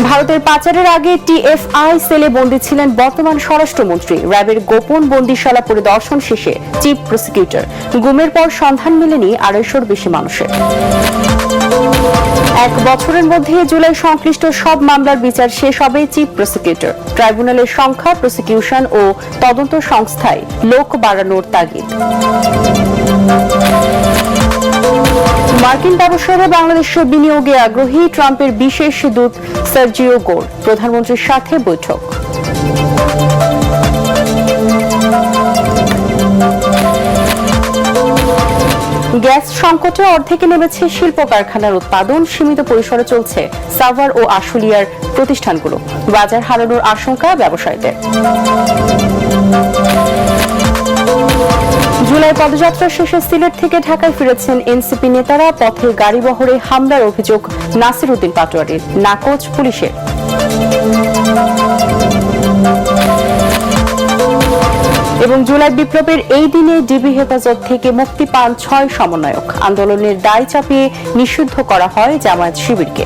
ভারতের পাচারের আগে টিএফআই সেলে বন্দী ছিলেন বর্তমান স্বরাষ্ট্রমন্ত্রী। র্যাবের গোপন বন্দিশালা পরিদর্শন শেষে চিফ প্রসিকিউটর। গুমের পর সন্ধান মেলেনি 250-র বেশি মানুষের। 1 বছরের মধ্যে জুলাই সংশ্লিষ্ট সব মামলার বিচার শেষ হবে চিফ প্রসিকিউটর। ট্রাইব্যুনালের সংখ্যা, প্রসিকিউশন ও তদন্ত সংস্থায় লোক বাড়ানোর তাগিদ। মার্কিন ব্যবসায়ীরা বাংলাদেশে বিনিয়োগে আগ্রহী। ট্রাম্পের বিশেষ দূত সার্জিও গোর প্রধানমন্ত্রীর সাথে বৈঠক। গ্যাস সংকটে অর্ধেকে নেমেছে শিল্প কারখানার উৎপাদন। সীমিত পরিসরে চলছে সাভার ও আশুলিয়ার প্রতিষ্ঠানগুলো। বাজার হারানোর আশঙ্কা ব্যবসায়ীদের। জুলাই পদযাত্রা শেষে সিলেট থেকে ঢাকায় ফিরেছেন এনসিপি নেতারা। পথে গাড়িবহরে হামলার অভিযোগ নাসির উদ্দিন পাটোয়ারির, নাকচ পুলিশের। এবং জুলাই বিপ্লবের এই দিনে ডিবি হেফাজত থেকে মুক্তি পান 6 সমন্বয়ক। আন্দোলনের দায় চাপিয়ে নিষিদ্ধ করা হয় জামায়াত শিবিরকে।